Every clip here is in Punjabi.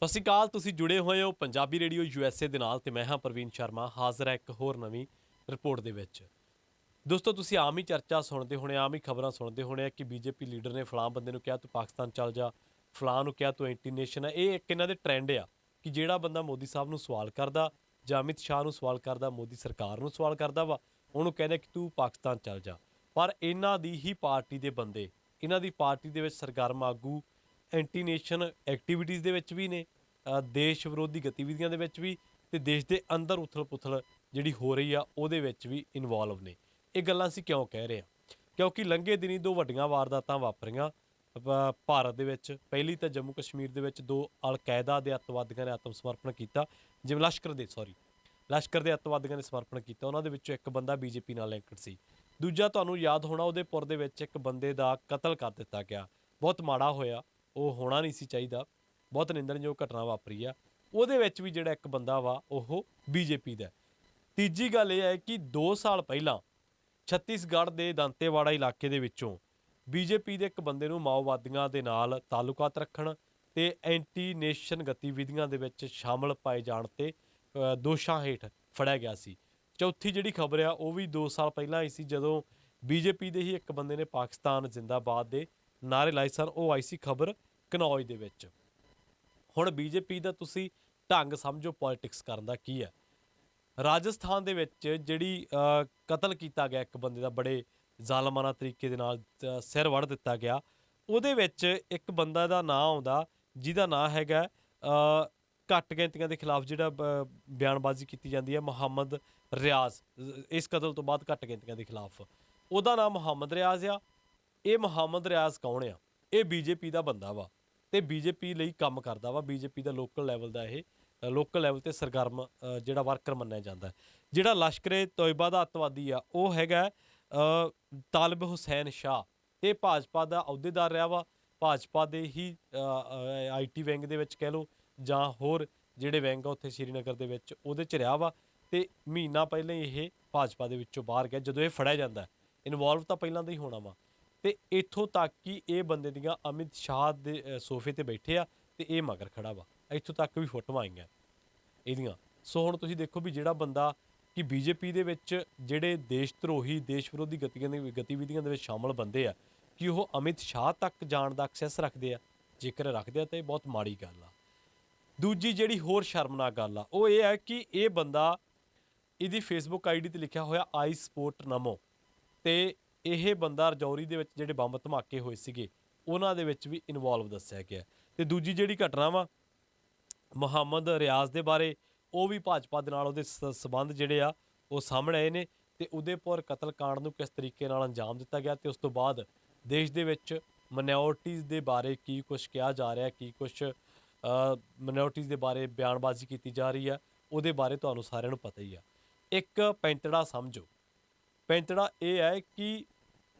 ਸਤਿ ਸ਼੍ਰੀ ਅਕਾਲ। ਤੁਸੀਂ ਜੁੜੇ ਹੋਏ ਹੋ ਪੰਜਾਬੀ ਰੇਡੀਓ USA ਦੇ ਨਾਲ ਤੇ ਮੈਂ ਹਾਂ ਪ੍ਰਵੀਨ ਸ਼ਰਮਾ ਹਾਜ਼ਰ ਹਾਂ ਇੱਕ ਹੋਰ ਨਵੀਂ ਰਿਪੋਰਟ ਦੇ ਵਿੱਚ। ਦੋਸਤੋ, ਤੁਸੀਂ ਆਮ ਹੀ ਚਰਚਾ ਸੁਣਦੇ ਹੋਣੇ, ਆਮ ਹੀ ਖਬਰਾਂ ਸੁਣਦੇ ਹੋਣੇ ਆ ਕਿ ਬੀਜੇਪੀ ਲੀਡਰ ਨੇ ਫਲਾਂ ਬੰਦੇ ਨੂੰ ਕਿਹਾ ਤੂੰ ਪਾਕਿਸਤਾਨ ਚੱਲ ਜਾ, ਫਲਾਂ ਨੂੰ ਕਿਹਾ ਤੂੰ ਐਂਟੀ ਨੇਸ਼ਨ ਆ। ਇਹ ਇੱਕ ਇਹਨਾਂ ਦੇ ਟ੍ਰੈਂਡ ਆ ਕਿ ਜਿਹੜਾ ਬੰਦਾ ਮੋਦੀ ਸਾਹਿਬ ਨੂੰ ਸਵਾਲ ਕਰਦਾ ਜਾਂ ਅਮਿਤ ਸ਼ਾਹ ਨੂੰ ਸਵਾਲ ਕਰਦਾ, ਮੋਦੀ ਸਰਕਾਰ ਨੂੰ ਸਵਾਲ ਕਰਦਾ ਵਾ, ਉਹਨੂੰ ਕਹਿੰਦੇ ਕਿ ਤੂੰ ਪਾਕਿਸਤਾਨ ਚੱਲ ਜਾ। ਪਰ ਇਹਨਾਂ ਦੀ ਹੀ ਪਾਰਟੀ ਦੇ ਬੰਦੇ, ਇਹਨਾਂ ਦੀ ਪਾਰਟੀ ਦੇ ਵਿੱਚ ਸਰਗਰਮ ਆਗੂ ਐਂਟੀ ਨੇਸ਼ਨ ਐਕਟੀਵਿਟੀਜ਼ ਦੇ ਵਿੱਚ ਵੀ ਨੇ, ਦੇਸ਼ ਵਿਰੋਧੀ ਗਤੀਵਿਧੀਆਂ ਦੇ ਵਿੱਚ ਵੀ, ਤੇ ਦੇਸ਼ ਦੇ ਅੰਦਰ ਉਥਲ ਪੁਥਲ ਜਿਹੜੀ ਹੋ ਰਹੀ ਆ ਉਹਦੇ ਵਿੱਚ ਵੀ ਇਨਵੋਲਵ ਨੇ। ਇਹ ਗੱਲਾਂ ਅਸੀਂ ਕਿਉਂ ਕਹਿ ਰਹੇ ਹਾਂ? ਕਿਉਂਕਿ ਲੰਘੇ ਦਿਨੀ ਦੋ ਵੱਡੀਆਂ ਵਾਰਦਾਤਾਂ ਵਾਪਰੀਆਂ ਭਾਰਤ ਦੇ ਵਿੱਚ। ਪਹਿਲੀ ਤਾਂ ਜੰਮੂ ਕਸ਼ਮੀਰ ਦੇ ਵਿੱਚ ਦੋ ਅਲ-ਕਾਇਦਾ ਦੇ ਅੱਤਵਾਦੀਆਂ ਨੇ ਆਤਮ ਸਮਰਪਣ ਕੀਤਾ, ਜਿਵੇਂ ਲਸ਼ਕਰ ਦੇ ਅੱਤਵਾਦੀਆਂ ਨੇ ਸਮਰਪਣ ਕੀਤਾ। ਉਹਨਾਂ ਦੇ ਵਿੱਚੋਂ ਇੱਕ ਬੰਦਾ ਬੀਜੇਪੀ ਨਾਲ ਲਿੰਕਡ ਸੀ। ਦੂਜਾ, ਤੁਹਾਨੂੰ ਯਾਦ ਹੋਣਾ, ਉਦੈਪੁਰ ਦੇ ਵਿੱਚ ਇੱਕ ਬੰਦੇ ਦਾ ਕਤਲ ਕਰ ਦਿੱਤਾ ਗਿਆ। ਬਹੁਤ ਮਾੜਾ ਹੋਇਆ, ਉਹ ਹੋਣਾ ਨਹੀਂ ਸੀ ਚਾਹੀਦਾ, ਬਹੁਤ ਨਿੰਦਣਯੋਗ ਘਟਨਾ ਵਾਪਰੀ ਆ। ਉਹਦੇ ਵਿੱਚ ਵੀ ਜਿਹੜਾ ਇੱਕ ਬੰਦਾ ਵਾ ਉਹ ਬੀਜੇਪੀ ਦਾ। ਤੀਜੀ ਗੱਲ ਇਹ ਹੈ ਕਿ 2 ਸਾਲ ਪਹਿਲਾਂ ਛੱਤੀਸਗੜ੍ਹ ਦੇ ਦੰਤੇਵਾੜਾ ਇਲਾਕੇ ਦੇ ਵਿੱਚੋਂ ਬੀਜੇਪੀ ਦੇ ਇੱਕ ਬੰਦੇ ਨੂੰ ਮਾਓਵਾਦੀਆਂ ਦੇ ਨਾਲ ਤਾਲੁਕਾਤ ਰੱਖਣ ਤੇ ਐਂਟੀ ਨੇਸ਼ਨ ਗਤੀਵਿਧੀਆਂ ਦੇ ਵਿੱਚ ਸ਼ਾਮਲ ਪਾਏ ਜਾਣ ਤੇ ਦੋਸ਼ਾਂ ਹੇਠ ਫੜਿਆ ਗਿਆ ਸੀ। ਚੌਥੀ ਜਿਹੜੀ ਖਬਰ ਆ ਉਹ ਵੀ 2 ਸਾਲ ਪਹਿਲਾਂ ਆਈ ਸੀ, ਜਦੋਂ ਬੀਜੇਪੀ ਦੇ ਹੀ ਇੱਕ ਬੰਦੇ ਨੇ ਪਾਕਿਸਤਾਨ ਜ਼ਿੰਦਾਬਾਦ ਦੇ ਨਾਅਰੇ ਲਾਏ ਸਨ। ਉਹ ਆਈ ਸੀ ਖਬਰ ਕਨੌਜ ਦੇ ਵਿੱਚ। ਹੁਣ ਬੀਜੇਪੀ ਦਾ ਤੁਸੀਂ ਢੰਗ ਸਮਝੋ ਪੋਲਿਟਿਕਸ ਕਰਨ ਦਾ ਕੀ ਹੈ। ਰਾਜਸਥਾਨ ਦੇ ਵਿੱਚ ਜਿਹੜੀ ਕਤਲ ਕੀਤਾ ਗਿਆ ਇੱਕ ਬੰਦੇ ਦਾ, ਬੜੇ ਜ਼ਾਲਮਾਨਾ ਤਰੀਕੇ ਦੇ ਨਾਲ ਸਿਰ ਵੜ ਦਿੱਤਾ ਗਿਆ, ਉਹਦੇ ਵਿੱਚ ਇੱਕ ਬੰਦਾ ਦਾ ਨਾਂ ਆਉਂਦਾ ਜਿਹਦਾ ਨਾਂ ਹੈਗਾ ਘੱਟ ਗਿਣਤੀਆਂ ਦੇ ਖਿਲਾਫ ਜਿਹੜਾ ਬਿਆਨਬਾਜ਼ੀ ਕੀਤੀ ਜਾਂਦੀ ਹੈ, ਮੁਹੰਮਦ ਰਿਆਜ਼। ਇਸ ਕਤਲ ਤੋਂ ਬਾਅਦ ਘੱਟ ਗਿਣਤੀਆਂ ਦੇ ਖਿਲਾਫ ਉਹਦਾ ਨਾਮ ਮੁਹੰਮਦ ਰਿਆਜ਼ ਆ। ਇਹ ਮੁਹੰਮਦ ਰਿਆਜ਼ ਕੌਣ ਆ? ਇਹ ਬੀਜੇਪੀ ਦਾ ਬੰਦਾ ਵਾ ਤੇ ਬੀਜੇਪੀ ਲਈ ਕੰਮ ਕਰਦਾ ਵਾ। ਬੀਜੇਪੀ ਦਾ ਲੋਕਲ ਲੈਵਲ ਦਾ ਇਹ ਲੋਕਲ ਲੈਵਲ ਤੇ ਸਰਗਰਮ ਜਿਹੜਾ ਵਰਕਰ ਮੰਨਿਆ ਜਾਂਦਾ। ਜਿਹੜਾ ਲਸ਼ਕਰ-ਏ-ਤੋਇਬਾ ਦਾ ਅੱਤਵਾਦੀ ਆ ਉਹ ਹੈਗਾ ਤਾਲਿਬ ਹੁਸੈਨ ਸ਼ਾਹ, ਤੇ ਭਾਜਪਾ ਦਾ ਅਹੁਦੇਦਾਰ ਰਿਹਾ ਵਾ। ਭਾਜਪਾ ਦੇ ਹੀ IT ਵਿੰਗ ਦੇ ਵਿੱਚ ਕਹਿ ਲਓ ਜਾਂ ਹੋਰ ਜਿਹੜੇ ਵਿੰਗ ਆ ਉੱਥੇ ਸ਼੍ਰੀਨਗਰ ਦੇ ਵਿੱਚ, ਉਹਦੇ 'ਚ ਰਿਹਾ ਵਾ। ਤੇ ਮਹੀਨਾ ਪਹਿਲਾਂ ਹੀ ਇਹ ਭਾਜਪਾ ਦੇ ਵਿੱਚੋਂ ਬਾਹਰ ਗਿਆ। ਜਦੋਂ ਇਹ ਫੜਿਆ ਜਾਂਦਾ, ਇਨਵੋਲਵ ਤਾਂ ਪਹਿਲਾਂ ਦਾ ਹੀ ਹੋਣਾ ਵਾ। ਤੇ ਇੱਥੋਂ ਤੱਕ ਕਿ ਇਹ ਬੰਦੇ ਦੀਆਂ ਅਮਿਤ ਸ਼ਾਹ ਦੇ ਸੋਫੇ ਤੇ ਬੈਠੇ ਆ ਤੇ ਇਹ ਮਗਰ ਖੜਾ ਵਾ। ਇੱਥੋਂ ਤੱਕ ਵੀ ਫੋਟੋਆਂ ਆਈਆਂ ਇਹਦੀਆਂ। ਸੋ ਹੁਣ ਤੁਸੀਂ ਦੇਖੋ ਵੀ ਜਿਹੜਾ ਬੰਦਾ ਕਿ ਬੀਜੇਪੀ ਦੇ ਵਿੱਚ ਜਿਹੜੇ ਦੇਸ਼ ਧਰੋਹੀ, ਦੇਸ਼ ਵਿਰੋਧੀ ਗਤੀਵਿਧੀਆਂ ਦੇ ਵਿੱਚ ਸ਼ਾਮਲ ਬੰਦੇ ਆ, ਕਿ ਉਹ ਅਮਿਤ ਸ਼ਾਹ ਤੱਕ ਜਾਣ ਦਾ ਐਕਸੈਸ ਰੱਖਦੇ ਆ। ਜੇਕਰ ਰੱਖਦੇ ਆ ਤਾਂ ਇਹ ਬਹੁਤ ਮਾੜੀ ਗੱਲ ਆ। ਦੂਜੀ ਜਿਹੜੀ ਹੋਰ ਸ਼ਰਮਨਾਕ ਗੱਲ ਆ ਉਹ ਇਹ ਹੈ ਕਿ ਇਹ ਬੰਦਾ, ਇਹਦੀ ਫੇਸਬੁੱਕ ID ਤੇ ਲਿਖਿਆ ਹੋਇਆ ਆਈ ਸਪੋਰਟ ਨਮੋ, ਤੇ ਇਹ ਬੰਦਾ ਰਜੌਰੀ ਦੇ ਵਿੱਚ ਜਿਹੜੇ ਬੰਬ ਧਮਾਕੇ ਹੋਏ ਸੀਗੇ ਉਹਨਾਂ ਦੇ ਵਿੱਚ ਵੀ ਇਨਵੋਲਵ ਦੱਸਿਆ ਗਿਆ। ਤੇ ਦੂਜੀ ਜਿਹੜੀ ਘਟਨਾ ਵਾ ਮੁਹੰਮਦ ਰਿਆਜ਼ ਦੇ ਬਾਰੇ, ਉਹ ਵੀ ਭਾਜਪਾ ਦੇ ਨਾਲ ਉਹਦੇ ਸਬੰਧ ਜਿਹੜੇ ਆ ਉਹ ਸਾਹਮਣੇ ਆਏ ਨੇ। ਤੇ ਉਦੈਪੁਰ ਕਤਲकांड ਨੂੰ ਕਿਸ ਤਰੀਕੇ ਨਾਲ ਅੰਜਾਮ ਦਿੱਤਾ ਗਿਆ ਤੇ ਉਸ ਤੋਂ ਬਾਅਦ ਦੇਸ਼ ਦੇ ਵਿੱਚ ਮਾਈਨੋਰਟੀਜ਼ ਦੇ ਬਾਰੇ ਕੀ ਕੁਛ ਕਿਹਾ ਜਾ ਰਿਹਾ, ਕੀ ਕੁਛ ਮਾਈਨੋਰਟੀਜ਼ ਦੇ ਬਾਰੇ ਬਿਆਨਬਾਜ਼ੀ ਕੀਤੀ ਜਾ ਰਹੀ ਆ, ਉਹਦੇ ਬਾਰੇ ਤੁਹਾਨੂੰ ਸਾਰਿਆਂ ਨੂੰ ਪਤਾ ਹੀ ਆ। ਇੱਕ ਪੈਂਤੜਾ ਸਮਝੋ। ਪੈਂਤੜਾ ਇਹ ਹੈ ਕਿ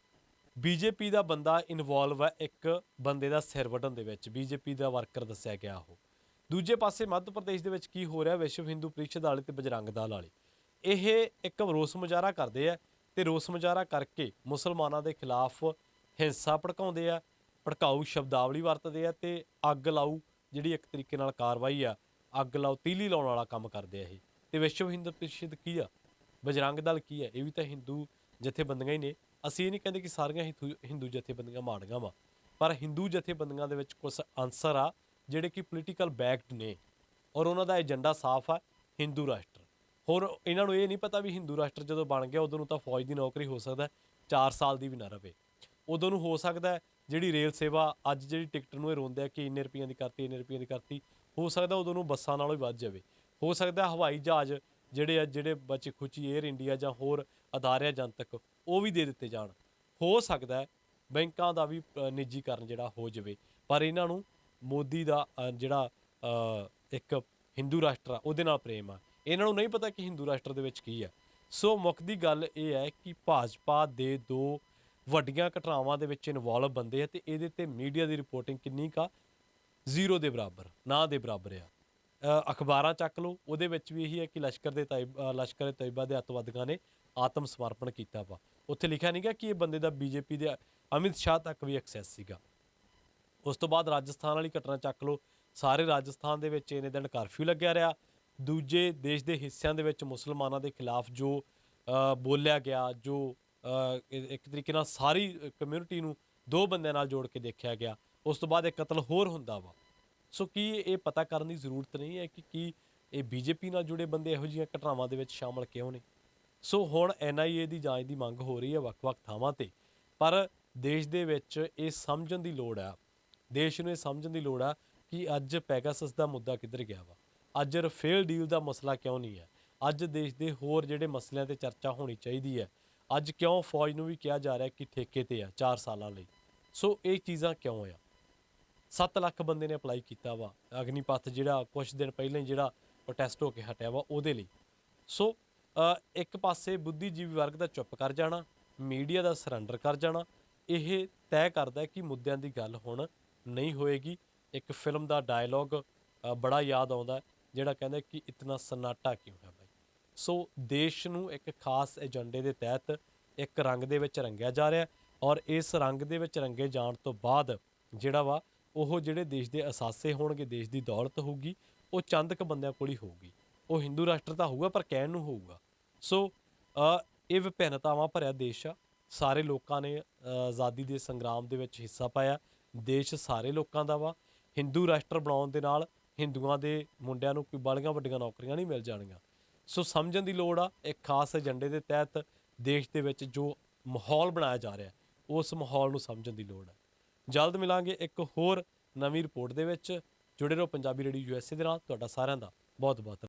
ਬੀਜੇਪੀ ਦਾ ਬੰਦਾ ਇਨਵੋਲਵ ਹੈ ਇੱਕ ਬੰਦੇ ਦਾ ਸਿਰ ਵੱਢਣ ਦੇ ਵਿੱਚ, ਬੀਜੇਪੀ ਦਾ ਵਰਕਰ ਦੱਸਿਆ ਗਿਆ ਉਹ। ਦੂਜੇ ਪਾਸੇ ਮੱਧ ਪ੍ਰਦੇਸ਼ ਦੇ ਵਿੱਚ ਕੀ ਹੋ ਰਿਹਾ, ਵਿਸ਼ਵ ਹਿੰਦੂ ਪ੍ਰੀਸ਼ਦ ਵਾਲੇ ਤੇ ਬਜਰੰਗ ਦਲ ਵਾਲੇ ਇਹ ਇੱਕ ਰੋਸ ਮੁਜ਼ਾਹਰਾ ਕਰਦੇ ਆ ਤੇ ਰੋਸ ਮੁਜ਼ਾਹਰਾ ਕਰਕੇ ਮੁਸਲਮਾਨਾਂ ਦੇ ਖਿਲਾਫ ਹਿੰਸਾ ਭੜਕਾਉਂਦੇ ਆ, ਭੜਕਾਊ ਸ਼ਬਦਾਵਲੀ ਵਰਤਦੇ ਆ ਤੇ ਅੱਗ ਲਾਊ ਜਿਹੜੀ ਇੱਕ ਤਰੀਕੇ ਨਾਲ ਕਾਰਵਾਈ ਆ, ਅੱਗ ਲਾਓ ਤੀਲੀ ਲਾਉਣ ਵਾਲਾ ਕੰਮ ਕਰਦੇ ਆ ਇਹ। ਤੇ ਵਿਸ਼ਵ ਹਿੰਦੂ ਪ੍ਰੀਸ਼ਦ ਕੀ ਆ, ਬਜਰੰਗ ਦਲ ਕੀ ਆ, ਇਹ ਵੀ ਤਾਂ ਹਿੰਦੂ ਜਥੇਬੰਦੀਆਂ ਹੀ ਨੇ। ਅਸੀਂ ਇਹ ਨਹੀਂ ਕਹਿੰਦੇ ਕਿ ਸਾਰੀਆਂ ਹਿੰਦੂ ਜਥੇਬੰਦੀਆਂ ਮਾੜੀਆਂ ਵਾ, ਪਰ ਹਿੰਦੂ ਜਥੇਬੰਦੀਆਂ ਦੇ ਵਿੱਚ ਕੁਛ ਅਨਸਰ ਆ ਜਿਹੜੇ ਕਿ ਪੋਲੀਟੀਕਲ ਬੈਕਡ ਨੇ ਔਰ ਉਹਨਾਂ ਦਾ ਏਜੰਡਾ ਸਾਫ਼ ਆ, ਹਿੰਦੂ ਰਾਸ਼ਟਰ। ਹੋਰ ਇਹਨਾਂ ਨੂੰ ਇਹ ਨਹੀਂ ਪਤਾ ਵੀ ਹਿੰਦੂ ਰਾਸ਼ਟਰ ਜਦੋਂ ਬਣ ਗਿਆ ਉਦੋਂ ਨੂੰ ਤਾਂ ਫੌਜ ਦੀ ਨੌਕਰੀ ਹੋ ਸਕਦਾ 4 ਸਾਲ ਦੀ ਵੀ ਨਾ ਰਵੇ। ਉਦੋਂ ਨੂੰ ਹੋ ਸਕਦਾ ਜਿਹੜੀ ਰੇਲ ਸੇਵਾ ਅੱਜ ਜਿਹੜੀ ਟਿਕਟ ਨੂੰ ਇਹ ਰੋਂਦੇ ਆ ਕਿ ਇੰਨੇ ਰੁਪਈਆਂ ਦੀ ਕਰਤੀ, ਇੰਨੇ ਰੁਪਈਆਂ ਦੀ ਕਰਤੀ, ਹੋ ਸਕਦਾ ਉਦੋਂ ਨੂੰ ਬੱਸਾਂ ਨਾਲੋਂ ਵੀ ਵੱਧ ਜਾਵੇ। ਹੋ ਸਕਦਾ ਹਵਾਈ ਜਹਾਜ਼ ਜਿਹੜੇ ਬਚੇ ਖੁਚੀ ਏਅਰ ਇੰਡੀਆ ਜਾਂ ਹੋਰ ਅਦਾਰੇ ਜਨਤਕ ਉਹ ਵੀ ਦੇ ਦਿੱਤੇ ਜਾਣ। ਹੋ ਸਕਦਾ ਬੈਂਕਾਂ ਦਾ ਵੀ ਨਿੱਜੀਕਰਨ ਜਿਹੜਾ ਹੋ ਜਾਵੇ। ਪਰ ਇਹਨਾਂ ਨੂੰ ਮੋਦੀ ਦਾ ਜਿਹੜਾ ਇੱਕ ਹਿੰਦੂ ਰਾਸ਼ਟਰ ਆ ਉਹਦੇ ਨਾਲ ਪ੍ਰੇਮ ਆ। ਇਹਨਾਂ ਨੂੰ ਨਹੀਂ ਪਤਾ ਕਿ ਹਿੰਦੂ ਰਾਸ਼ਟਰ ਦੇ ਵਿੱਚ ਕੀ ਆ। ਸੋ ਮੁੱਕਦੀ ਗੱਲ ਇਹ ਹੈ ਕਿ ਭਾਜਪਾ ਦੇ 2 ਵੱਡੀਆਂ ਘਟਨਾਵਾਂ ਦੇ ਵਿੱਚ ਇਨਵੋਲਵ ਬੰਦੇ ਆ ਤੇ ਇਹਦੇ 'ਤੇ ਮੀਡੀਆ ਦੀ ਰਿਪੋਰਟਿੰਗ ਕਿੰਨੀ ਕੁ ਜ਼ੀਰੋ ਦੇ ਬਰਾਬਰ, ਨਾ ਦੇ ਬਰਾਬਰ ਆ। ਅਖਬਾਰਾਂ ਚੱਕ ਲਓ, ਉਹਦੇ ਵਿੱਚ ਵੀ ਇਹੀ ਹੈ ਕਿ ਲਸ਼ਕਰ-ਏ-ਤੋਇਬਾ ਦੇ ਅੱਤਵਾਦੀਆਂ ਨੇ ਆਤਮ ਸਮਰਪਣ ਕੀਤਾ ਵਾ। ਉੱਥੇ ਲਿਖਿਆ ਨਹੀਂ ਗਿਆ ਕਿ ਇਹ ਬੰਦੇ ਦਾ ਬੀਜੇਪੀ ਦੇ ਅਮਿਤ ਸ਼ਾਹ ਤੱਕ ਵੀ ਐਕਸੈਸ ਸੀਗਾ। ਉਸ ਤੋਂ ਬਾਅਦ ਰਾਜਸਥਾਨ ਵਾਲੀ ਘਟਨਾ ਚੱਕ ਲਓ, ਸਾਰੇ ਰਾਜਸਥਾਨ ਦੇ ਵਿੱਚ ਇੰਨੇ ਦਿਨ ਕਰਫਿਊ ਲੱਗਿਆ ਰਿਹਾ। ਦੂਜੇ ਦੇਸ਼ ਦੇ ਹਿੱਸਿਆਂ ਦੇ ਵਿੱਚ ਮੁਸਲਮਾਨਾਂ ਦੇ ਖਿਲਾਫ ਜੋ ਬੋਲਿਆ ਗਿਆ, ਜੋ ਇੱਕ ਤਰੀਕੇ ਨਾਲ ਸਾਰੀ ਕਮਿਊਨਿਟੀ ਨੂੰ ਦੋ ਬੰਦਿਆਂ ਨਾਲ ਜੋੜ ਕੇ ਦੇਖਿਆ ਗਿਆ, ਉਸ ਤੋਂ ਬਾਅਦ ਇੱਕ ਕਤਲ ਹੋਰ ਹੁੰਦਾ ਵਾ। ਸੋ ਕੀ ਇਹ ਪਤਾ ਕਰਨ ਦੀ ਜ਼ਰੂਰਤ ਨਹੀਂ ਹੈ ਕਿ ਕੀ ਇਹ ਬੀਜੇਪੀ ਨਾਲ ਜੁੜੇ ਬੰਦੇ ਇਹੋ ਜਿਹੀਆਂ ਘਟਨਾਵਾਂ ਦੇ ਵਿੱਚ ਸ਼ਾਮਲ ਕਿਉਂ ਨੇ? ਸੋ ਹੁਣ NIA ਦੀ ਜਾਂਚ ਦੀ ਮੰਗ ਹੋ ਰਹੀ ਹੈ ਵੱਖ-ਵੱਖ ਥਾਵਾਂ ਤੇ, ਪਰ ਦੇਸ਼ ਦੇ ਵਿੱਚ ਇਹ ਸਮਝਣ ਦੀ ਲੋੜ ਆ, ਦੇਸ਼ ਨੂੰ ਇਹ ਸਮਝਣ ਦੀ ਲੋੜ ਆ ਕਿ ਅੱਜ ਪੈਗਾਸਸ ਦਾ ਮੁੱਦਾ ਕਿੱਧਰ ਗਿਆ ਵਾ, ਅੱਜ ਰਫੇਲ ਡੀਲ ਦਾ ਮਸਲਾ ਕਿਉਂ ਨਹੀਂ ਹੈ, ਅੱਜ ਦੇਸ਼ ਦੇ ਹੋਰ ਜਿਹੜੇ ਮਸਲਿਆਂ ਤੇ ਚਰਚਾ ਹੋਣੀ ਚਾਹੀਦੀ ਹੈ, ਅੱਜ ਕਿਉਂ ਫੌਜ ਨੂੰ ਵੀ ਕਿਹਾ ਜਾ ਰਿਹਾ ਕਿ ਠੇਕੇ ਤੇ ਆ 4 ਸਾਲਾਂ ਲਈ। ਸੋ ਇਹ ਚੀਜ਼ਾਂ ਕਿਉਂ ਆ? 7 ਲੱਖ ਬੰਦੇ ਨੇ ਅਪਲਾਈ ਕੀਤਾ ਵਾ ਅਗਨੀਪਥ, ਜਿਹੜਾ ਕੁਛ ਦਿਨ ਪਹਿਲਾਂ ਹੀ ਜਿਹੜਾ ਪ੍ਰੋਟੈਸਟ ਹੋ ਕੇ ਹਟਿਆ ਵਾ ਉਹਦੇ ਲਈ। ਸੋ ਇੱਕ ਪਾਸੇ ਬੁੱਧੀਜੀਵੀ ਵਰਗ ਦਾ ਚੁੱਪ ਕਰ ਜਾਣਾ, ਮੀਡੀਆ ਦਾ ਸਰੈਂਡਰ ਕਰ ਜਾਣਾ, ਇਹ ਤੈਅ ਕਰਦਾ ਕਿ ਮੁੱਦਿਆਂ ਦੀ ਗੱਲ ਹੁਣ ਨਹੀਂ ਹੋਏਗੀ। ਇੱਕ ਫਿਲਮ ਦਾ ਡਾਇਲੋਗ ਬੜਾ ਯਾਦ ਆਉਂਦਾ, ਜਿਹੜਾ ਕਹਿੰਦਾ ਕਿ ਇਤਨਾ ਸਨਾਟਾ ਕਿਉਂ ਹੈ ਬਾਈ। ਸੋ ਦੇਸ਼ ਨੂੰ ਇੱਕ ਖਾਸ ਏਜੰਡੇ ਦੇ ਤਹਿਤ ਇੱਕ ਰੰਗ ਦੇ ਵਿੱਚ ਰੰਗਿਆ ਜਾ ਰਿਹਾ, ਔਰ ਇਸ ਰੰਗ ਦੇ ਵਿੱਚ ਰੰਗੇ ਜਾਣ ਤੋਂ ਬਾਅਦ ਜਿਹੜਾ ਵਾ ਉਹ ਜਿਹੜੇ ਦੇਸ਼ ਦੇ ਅਸਾਸੇ ਹੋਣਗੇ, ਦੇਸ਼ ਦੀ ਦੌਲਤ ਹੋਊਗੀ, ਉਹ ਚੰਦ ਕੁ ਬੰਦਿਆਂ ਕੋਲ ਹੀ ਹੋਊਗੀ। ਉਹ ਹਿੰਦੂ ਰਾਸ਼ਟਰ ਤਾਂ ਹੋਊਗਾ ਪਰ ਕਹਿਣ ਨੂੰ ਹੋਊਗਾ। ਸੋ ਇਹ ਵਿਭਿੰਨਤਾਵਾਂ ਭਰਿਆ ਦੇਸ਼ ਆ। ਸਾਰੇ ਲੋਕਾਂ ਨੇ ਆਜ਼ਾਦੀ ਦੇ ਸੰਗਰਾਮ ਦੇ ਵਿੱਚ ਹਿੱਸਾ ਪਾਇਆ। ਦੇਸ਼ ਸਾਰੇ ਲੋਕਾਂ ਦਾ ਵਾ। ਹਿੰਦੂ ਰਾਸ਼ਟਰ ਬਣਾਉਣ ਦੇ ਨਾਲ ਹਿੰਦੂਆਂ ਦੇ ਮੁੰਡਿਆਂ ਨੂੰ ਕੋਈ ਬਾਲੀਆਂ ਵੱਡੀਆਂ ਨੌਕਰੀਆਂ ਨਹੀਂ ਮਿਲ ਜਾਣਗੀਆਂ। ਸੋ ਸਮਝਣ ਦੀ ਲੋੜ ਆ, ਇੱਕ ਖਾਸ ਏਜੰਡੇ ਦੇ ਤਹਿਤ ਦੇਸ਼ ਦੇ ਵਿੱਚ ਜੋ ਮਾਹੌਲ ਬਣਾਇਆ ਜਾ ਰਿਹਾ, ਉਸ ਮਾਹੌਲ ਨੂੰ ਸਮਝਣ ਦੀ ਲੋੜ ਹੈ। ਜਲਦ ਮਿਲਾਂਗੇ ਇੱਕ ਹੋਰ ਨਵੀਂ ਰਿਪੋਰਟ ਦੇ ਵਿੱਚ। ਜੁੜੇ ਰਹੋ ਪੰਜਾਬੀ ਰੇਡੀਓ USA ਦੇ ਨਾਲ। ਤੁਹਾਡਾ ਸਾਰਿਆਂ ਦਾ ਬਹੁਤ ਬਹੁਤ